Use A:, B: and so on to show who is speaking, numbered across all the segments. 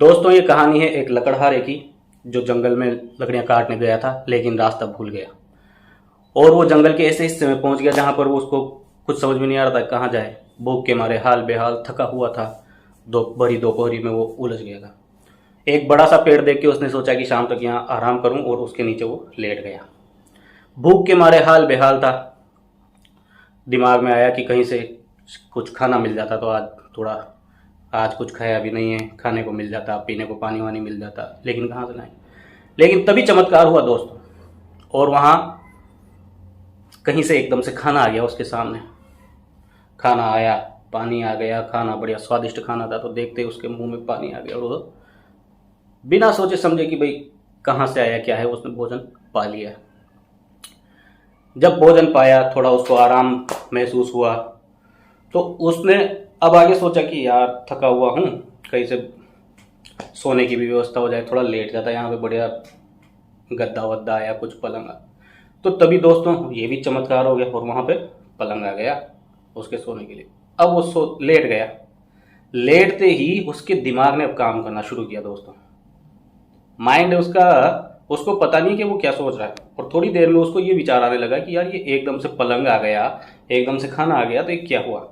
A: दोस्तों ये कहानी है एक लकड़हारे की जो जंगल में लकड़ियां काटने गया था लेकिन रास्ता भूल गया और वो जंगल के ऐसे हिस्से में पहुंच गया जहां पर वो उसको कुछ समझ में नहीं आ रहा था कहाँ जाए। भूख के मारे हाल बेहाल थका हुआ था। दोपहरी में वो उलझ गया था। एक बड़ा सा पेड़ देख के उसने सोचा कि शाम तक यहाँ आराम करूं और उसके नीचे वो लेट गया। भूख के मारे हाल बेहाल था। दिमाग में आया कि कहीं से कुछ खाना मिल जाता तो आज कुछ खाया भी नहीं है, खाने को मिल जाता, पीने को पानी वानी मिल जाता, लेकिन कहाँ से लाएं। लेकिन तभी चमत्कार हुआ दोस्तों, और वहाँ कहीं से एकदम से खाना आ गया उसके सामने। खाना आया, पानी आ गया, खाना बढ़िया स्वादिष्ट खाना था। तो देखते ही उसके मुंह में पानी आ गया और वो बिना सोचे समझे कि भाई कहाँ से आया क्या है, उसने भोजन पा लिया। जब भोजन पाया थोड़ा उसको आराम महसूस हुआ तो उसने अब आगे सोचा कि यार थका हुआ हूँ, कहीं से सोने की भी व्यवस्था हो जाए, थोड़ा लेट जाता यहाँ पे, बढ़िया गद्दा वद्दा आया, कुछ पलंग। तो तभी दोस्तों ये भी चमत्कार हो गया और वहाँ पे पलंग आ गया उसके सोने के लिए। अब वो लेट गया। लेटते ही उसके दिमाग ने अब काम करना शुरू किया दोस्तों। माइंड उसको पता नहीं कि वो क्या सोच रहा है, और थोड़ी देर में उसको ये विचार आने लगा कि यार ये एकदम से पलंग आ गया, एकदम से खाना आ गया, तो ये क्या हुआ,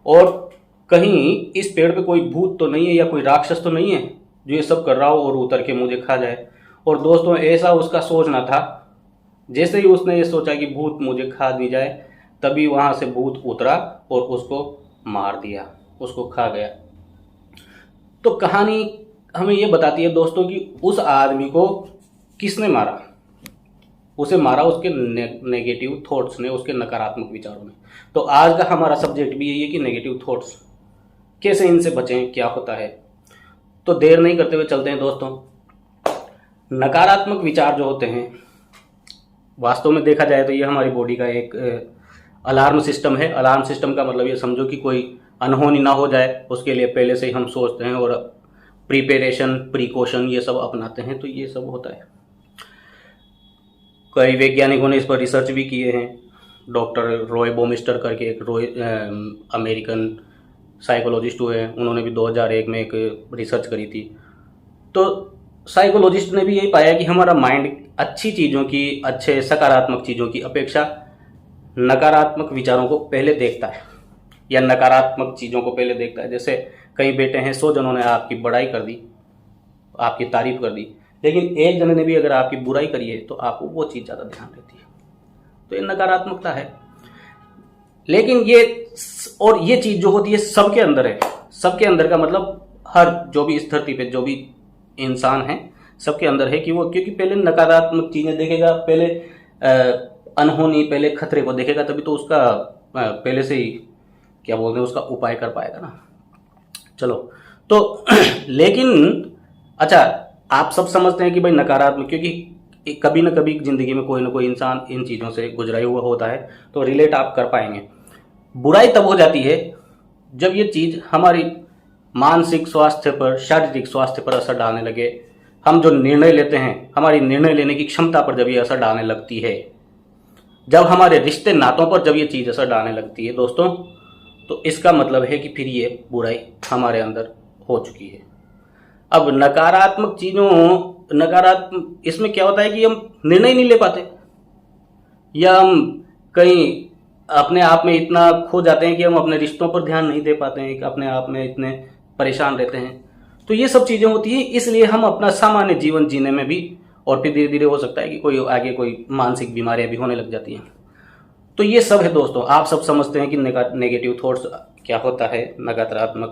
A: और कहीं इस पेड़ पे कोई भूत तो नहीं है या कोई राक्षस तो नहीं है जो ये सब कर रहा हो और उतर के मुझे खा जाए। और दोस्तों ऐसा उसका सोचना था। जैसे ही उसने ये सोचा कि भूत मुझे खा नहीं जाए, तभी वहां से भूत उतरा और उसको मार दिया, उसको खा गया। तो कहानी हमें ये बताती है दोस्तों कि उस आदमी को किसने मारा। उसे मारा उसके नेगेटिव थॉट्स ने, उसके नकारात्मक विचारों ने। तो आज का हमारा सब्जेक्ट भी यही है कि नेगेटिव थॉट्स कैसे इनसे बचें, क्या होता है। तो देर नहीं करते हुए चलते हैं दोस्तों। नकारात्मक विचार जो होते हैं, वास्तव में देखा जाए तो ये हमारी बॉडी का एक अलार्म सिस्टम है। अलार्म सिस्टम का मतलब ये समझो कि कोई अनहोनी ना हो जाए, उसके लिए पहले से ही हम सोचते हैं और प्रिपरेशन प्रिकॉशन ये सब अपनाते हैं। तो ये सब होता है। कई वैज्ञानिकों ने इस पर रिसर्च भी किए हैं। डॉक्टर रॉय बोमिस्टर करके एक अमेरिकन साइकोलॉजिस्ट हुए हैं, उन्होंने भी 2001 में एक रिसर्च करी थी। तो साइकोलॉजिस्ट ने भी यही पाया कि हमारा माइंड अच्छी चीज़ों की, अच्छे सकारात्मक चीज़ों की अपेक्षा नकारात्मक विचारों को पहले देखता है या नकारात्मक चीज़ों को पहले देखता है। जैसे कई बेटे हैं, 100 जनों ने आपकी बड़ाई कर दी, आपकी तारीफ कर दी, लेकिन एक जने ने भी अगर आपकी बुराई करी है तो आपको वो चीज़ ज़्यादा ध्यान रहती है। तो ये नकारात्मकता है। लेकिन ये चीज़ जो होती है सबके अंदर है। सबके अंदर का मतलब हर जो भी इस धरती पे जो भी इंसान है सबके अंदर है कि वो, क्योंकि पहले नकारात्मक चीज़ें देखेगा, पहले अनहोनी, पहले खतरे को देखेगा, तभी तो उसका पहले से ही क्या बोलते हैं उसका उपाय कर पाएगा ना। चलो तो लेकिन अच्छा, आप सब समझते हैं कि भाई नकारात्मक, क्योंकि कभी ना कभी जिंदगी में कोई ना कोई इंसान इन चीज़ों से गुजरा हुआ होता है, तो रिलेट आप कर पाएंगे। बुराई तब हो जाती है जब ये चीज़ हमारी मानसिक स्वास्थ्य पर, शारीरिक स्वास्थ्य पर असर डालने लगे। हम जो निर्णय लेते हैं, हमारी निर्णय लेने की क्षमता पर जब ये असर डालने लगती है, जब हमारे रिश्ते नातों पर जब ये चीज़ असर डालने लगती है दोस्तों, तो इसका मतलब है कि फिर ये बुराई हमारे अंदर हो चुकी है। अब नकारात्मक इसमें क्या होता है कि हम निर्णय नहीं ले पाते, या हम कहीं अपने आप में इतना खो जाते हैं कि हम अपने रिश्तों पर ध्यान नहीं दे पाते हैं, कि अपने आप में इतने परेशान रहते हैं। तो ये सब चीज़ें होती हैं, इसलिए हम अपना सामान्य जीवन जीने में भी, और फिर धीरे धीरे हो सकता है कि कोई मानसिक बीमारियां भी होने लग जाती हैं। तो ये सब है दोस्तों। आप सब समझते हैं कि नेगेटिव थॉट्स क्या होता है, नकारात्मक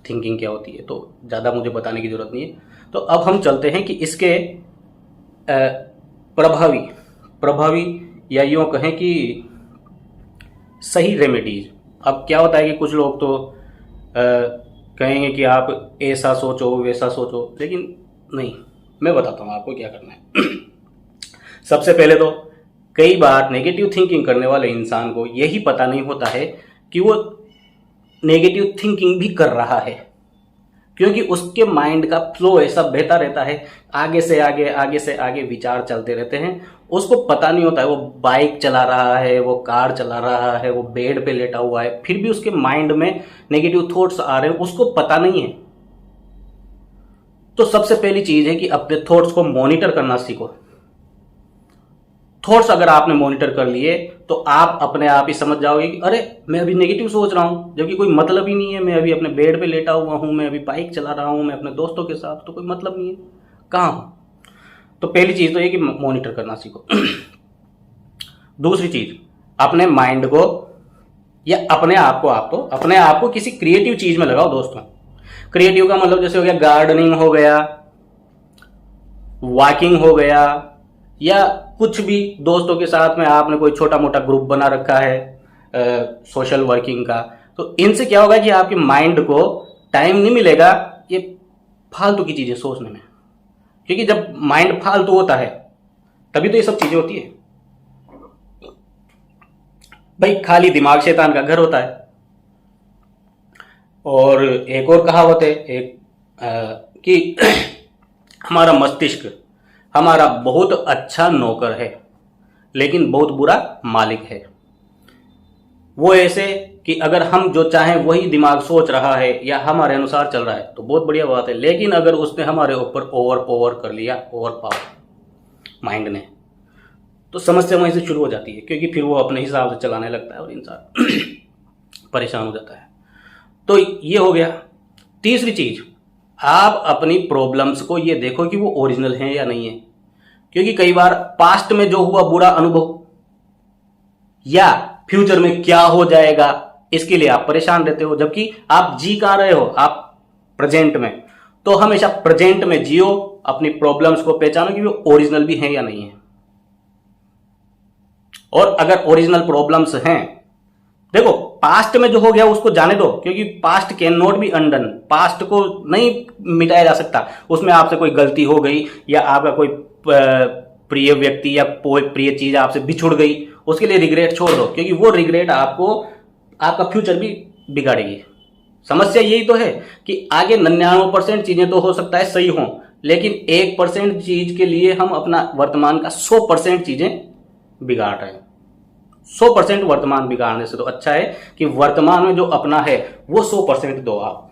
A: थिंकिंग क्या होती है, तो ज़्यादा मुझे बताने की जरूरत नहीं है। तो अब हम चलते हैं कि इसके प्रभावी या यूँ कहें कि सही रेमेडीज। अब क्या होता है कि कुछ लोग तो कहेंगे कि आप ऐसा सोचो वैसा सोचो, लेकिन नहीं, मैं बताता हूँ आपको क्या करना है। सबसे पहले तो कई बार नेगेटिव थिंकिंग करने वाले इंसान को यही पता नहीं होता है कि वो नेगेटिव थिंकिंग भी कर रहा है, क्योंकि उसके माइंड का फ्लो ऐसा बहता रहता है, आगे से आगे विचार चलते रहते हैं। उसको पता नहीं होता है वो बाइक चला रहा है, वो कार चला रहा है, वो बेड पे लेटा हुआ है, फिर भी उसके माइंड में नेगेटिव थॉट्स आ रहे हैं, उसको पता नहीं है। तो सबसे पहली चीज है कि अपने थॉट्स को मॉनिटर करना सीखो। थॉट्स अगर आपने मॉनिटर कर लिए तो आप अपने आप ही समझ जाओगे कि अरे मैं अभी नेगेटिव सोच रहा हूं, जबकि कोई मतलब ही नहीं है। मैं अभी अपने बेड पे लेटा हुआ हूं, मैं अभी बाइक चला रहा हूं, मैं अपने दोस्तों के साथ, तो कोई मतलब नहीं है, कहां हूं। तो पहली चीज तो ये कि मॉनिटर करना सीखो। दूसरी चीज, अपने माइंड को या अपने आप को किसी क्रिएटिव चीज में लगाओ दोस्तों। क्रिएटिव का मतलब जैसे हो गया गार्डनिंग हो गया, वॉकिंग हो गया, या कुछ भी दोस्तों के साथ में आपने कोई छोटा मोटा ग्रुप बना रखा है सोशल वर्किंग का। तो इनसे क्या होगा कि आपके माइंड को टाइम नहीं मिलेगा ये फालतू की चीजें सोचने में, क्योंकि जब माइंड फालतू होता है तभी तो ये सब चीजें होती है भाई। खाली दिमाग शैतान का घर होता है। और एक और कहावत है कि हमारा मस्तिष्क हमारा बहुत अच्छा नौकर है लेकिन बहुत बुरा मालिक है। वो ऐसे कि अगर हम जो चाहें वही दिमाग सोच रहा है या हमारे अनुसार चल रहा है तो बहुत बढ़िया बात है, लेकिन अगर उसने हमारे ऊपर ओवर कर लिया, ओवर पावर माइंड ने, तो समस्या वहीं से शुरू हो जाती है, क्योंकि फिर वो अपने हिसाब से चलाने लगता है और इंसान परेशान हो जाता है। तो ये हो गया। तीसरी चीज, आप अपनी प्रॉब्लम्स को ये देखो कि वो ओरिजिनल हैं या नहीं है, क्योंकि कई बार पास्ट में जो हुआ बुरा अनुभव या फ्यूचर में क्या हो जाएगा इसके लिए आप परेशान रहते हो, जबकि आप जी कहां रहे हो, आप प्रेजेंट में। तो हमेशा प्रेजेंट में जियो, अपनी प्रॉब्लम्स को पहचानो कि वो ओरिजिनल भी हैं या नहीं है। और अगर ओरिजिनल प्रॉब्लम्स हैं, देखो पास्ट में जो हो गया उसको जाने दो, क्योंकि past can not be undone. Past को नहीं मिटाया जा सकता। उसमें आपसे कोई गलती हो गई या आपका कोई प्रिय व्यक्ति या कोई प्रिय चीज आपसे बिछुड़ गई, उसके लिए रिग्रेट छोड़ दो, क्योंकि वो रिग्रेट आपको आपका फ्यूचर भी बिगाड़ेगी। समस्या यही तो है कि आगे 99% चीजें तो हो सकता है सही हों, लेकिन 1% चीज के लिए हम अपना वर्तमान का 100% चीजें बिगाड़ रहे हैं। 100% वर्तमान बिगाड़ने से तो अच्छा है कि वर्तमान में जो अपना है वो 100% दो आप।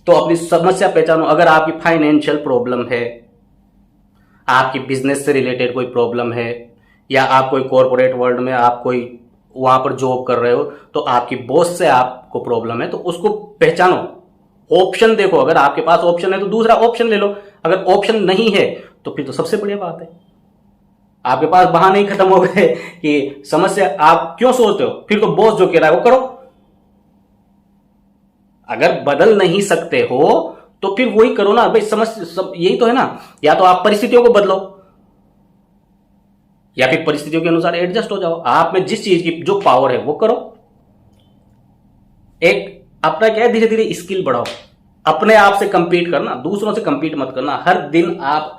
A: तो अपनी समस्या पहचानो। अगर आपकी फाइनेंशियल प्रॉब्लम है, आपकी बिजनेस से रिलेटेड कोई प्रॉब्लम है, या आप कोई कॉर्पोरेट वर्ल्ड में आप कोई वहां पर जॉब कर रहे हो, तो आपकी बॉस से आपको प्रॉब्लम है, तो उसको पहचानो, ऑप्शन देखो। अगर आपके पास ऑप्शन है तो दूसरा ऑप्शन ले लो। अगर ऑप्शन नहीं है तो फिर तो सबसे बढ़िया बात है, आपके पास बहाने ही खत्म हो गए कि समस्या आप क्यों सोचते हो, फिर तो बॉस जो कह रहा है वो करो। अगर बदल नहीं सकते हो तो फिर वही करो ना भाई। समस्या यही तो है ना, या तो आप परिस्थितियों को बदलो या फिर परिस्थितियों के अनुसार एडजस्ट हो जाओ। आप में जिस चीज की जो पावर है वो करो। एक अपना क्या है, धीरे धीरे स्किल बढ़ाओ। अपने आप से कंपीट करना, दूसरों से कंपीट मत करना। हर दिन आप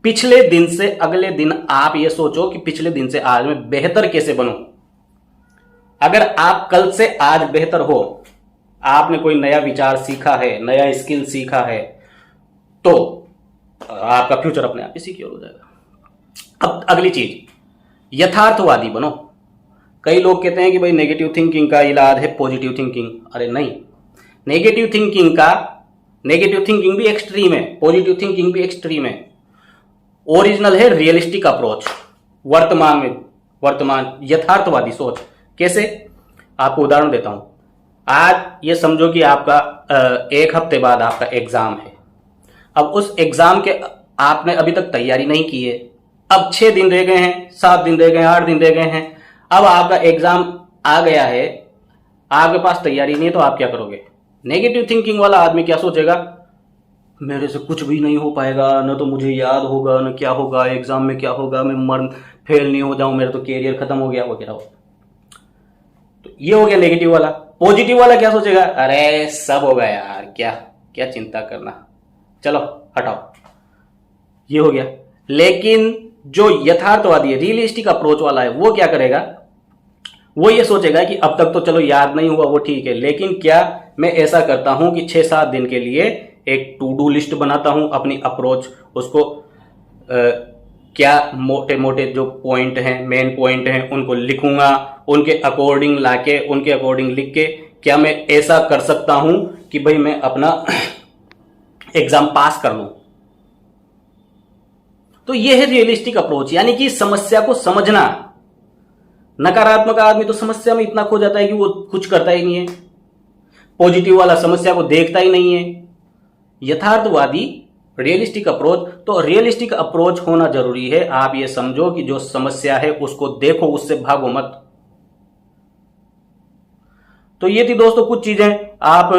A: पिछले दिन से अगले दिन आप ये सोचो कि पिछले दिन से आज मैं बेहतर कैसे बनूं। अगर आप कल से आज बेहतर हो, आपने कोई नया विचार सीखा है, नया स्किल सीखा है, तो आपका फ्यूचर अपने आप ही सिक्योर हो जाएगा। अब अगली चीज, यथार्थवादी बनो। कई लोग कहते हैं कि भाई नेगेटिव थिंकिंग का इलाज है पॉजिटिव थिंकिंग। अरे नहीं, नेगेटिव थिंकिंग भी एक्सट्रीम है, पॉजिटिव थिंकिंग भी एक्सट्रीम है। ओरिजिनल है रियलिस्टिक अप्रोच, वर्तमान यथार्थवादी सोच। कैसे? आपको उदाहरण देता हूं। आज ये समझो कि आपका 1 हफ्ते बाद आपका एग्जाम है। अब उस एग्जाम के आपने अभी तक तैयारी नहीं की है। अब 6 दिन रह गए हैं, 7 दिन रह गए हैं, 8 दिन रह गए हैं। अब आपका एग्जाम आ गया है, आपके पास तैयारी नहीं है, तो आप क्या करोगे? नेगेटिव थिंकिंग वाला आदमी क्या सोचेगा? मेरे से कुछ भी नहीं हो पाएगा, न तो मुझे याद होगा, न क्या होगा, एग्जाम में क्या होगा, मैं फेल नहीं हो जाऊं, मेरा तो कैरियर खत्म हो गया वगैरह। तो ये हो गया नेगेटिव वाला। पॉजिटिव वाला क्या सोचेगा? अरे सब होगा यार, क्या क्या चिंता करना, चलो हटाओ। ये हो गया। लेकिन जो यथार्थवादी है, रियलिस्टिक अप्रोच वाला है, वो क्या करेगा? वो ये सोचेगा कि अब तक तो चलो याद नहीं हुआ, वो ठीक है, लेकिन क्या मैं ऐसा करता हूं कि 6-7 दिन के लिए एक टू डू लिस्ट बनाता हूं, अपनी अप्रोच उसको क्या मोटे मोटे जो पॉइंट हैं, मेन पॉइंट हैं, उनको लिखूंगा, उनके अकॉर्डिंग लिख के क्या मैं ऐसा कर सकता हूं कि भाई मैं अपना एग्जाम पास कर लूं। तो यह है रियलिस्टिक अप्रोच, यानी कि समस्या को समझना। नकारात्मक आदमी तो समस्या में इतना खो जाता है कि वो कुछ करता ही नहीं है, पॉजिटिव वाला समस्या को देखता ही नहीं है। यथार्थवादी रियलिस्टिक अप्रोच, तो रियलिस्टिक अप्रोच होना जरूरी है। आप ये समझो कि जो समस्या है उसको देखो, उससे भागो मत। तो ये थी दोस्तों कुछ चीजें। आप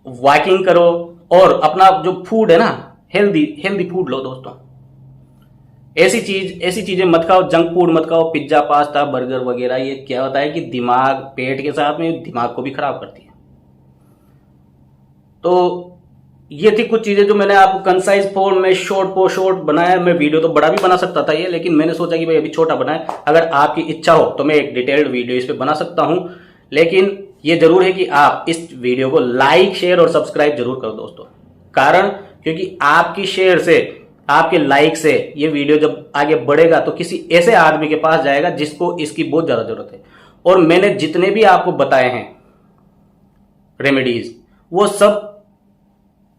A: वॉकिंग करो और अपना जो फूड है ना, हेल्दी फूड लो दोस्तों। ऐसी चीजें मत खाओ, जंक फूड मत खाओ, पिज्जा पास्ता बर्गर वगैरह। ये क्या होता है कि दिमाग, पेट के साथ में दिमाग को भी खराब करती है। तो ये थी कुछ चीजें जो मैंने आपको कंसाइज फॉर्म में शॉर्ट बनाया। मैं वीडियो तो बड़ा भी बना सकता था ये, लेकिन मैंने सोचा कि भाई अभी छोटा बनाए। अगर आपकी इच्छा हो तो मैं एक डिटेल्ड वीडियो इस पे बना सकता हूं, लेकिन ये जरूर है कि आप इस वीडियो को लाइक, शेयर और सब्सक्राइब जरूर करो दोस्तों। कारण क्योंकि आपकी शेयर से, आपके लाइक से ये वीडियो जब आगे बढ़ेगा तो किसी ऐसे आदमी के पास जाएगा जिसको इसकी बहुत ज्यादा जरूरत है। और मैंने जितने भी आपको बताए हैं रेमेडीज, वो सब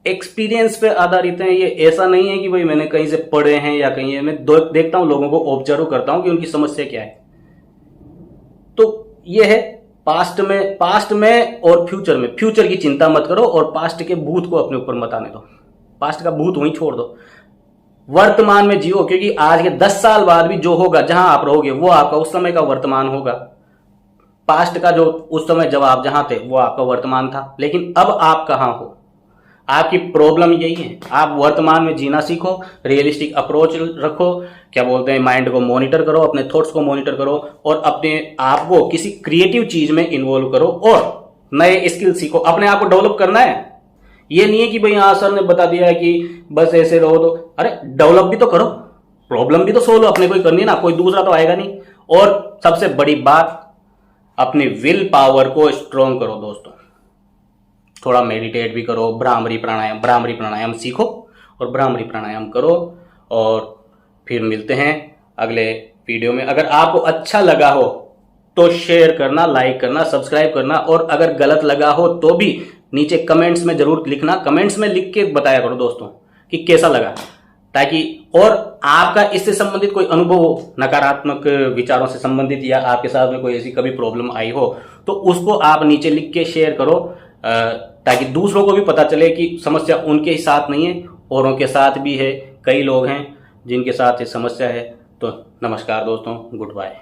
A: एक्सपीरियंस पे आधारित है। ये ऐसा नहीं है कि भाई मैंने कहीं से पढ़े हैं या कहीं है। मैं देखता हूं, लोगों को ऑब्जर्व करता हूं कि उनकी समस्या क्या है। तो ये है पास्ट में और फ्यूचर में। फ्यूचर की चिंता मत करो और पास्ट के भूत को अपने ऊपर मत आने दो। पास्ट का भूत वहीं छोड़ दो, वर्तमान में जियो। क्योंकि आज के 10 साल बाद भी जो होगा, जहां आप रहोगे, वो आपका उस समय का वर्तमान होगा। पास्ट का जो उस समय जब आप जहां थे वो आपका वर्तमान था, लेकिन अब आप कहां हो। आपकी प्रॉब्लम यही है। आप वर्तमान में जीना सीखो, रियलिस्टिक अप्रोच रखो, क्या बोलते हैं, माइंड को मॉनिटर करो, अपने थॉट्स को मॉनिटर करो और अपने आप को किसी क्रिएटिव चीज में इन्वॉल्व करो और नए स्किल सीखो। अपने आप को डेवलप करना है। ये नहीं है कि भाई हाँ सर ने बता दिया है कि बस ऐसे रहो। तो अरे डेवलप भी तो करो, प्रॉब्लम भी तो सोल्व अपने को ही करनी है ना, कोई दूसरा तो आएगा नहीं। और सबसे बड़ी बात, अपनी विल पावर को स्ट्रॉन्ग करो दोस्तों। थोड़ा मेडिटेट भी करो, भ्रामरी प्राणायाम सीखो और भ्रामरी प्राणायाम करो। और फिर मिलते हैं अगले वीडियो में। अगर आपको अच्छा लगा हो तो शेयर करना, लाइक करना, सब्सक्राइब करना। और अगर गलत लगा हो तो भी नीचे कमेंट्स में जरूर लिखना। कमेंट्स में लिख के बताया करो दोस्तों कि कैसा लगा, ताकि और आपका इससे संबंधित कोई अनुभव हो, नकारात्मक विचारों से संबंधित, या आपके साथ में कोई ऐसी कभी प्रॉब्लम आई हो तो उसको आप नीचे लिख के शेयर करो, ताकि दूसरों को भी पता चले कि समस्या उनके ही साथ नहीं है, औरों के साथ भी है। कई लोग हैं जिनके साथ ये समस्या है। तो नमस्कार दोस्तों, गुड बाय।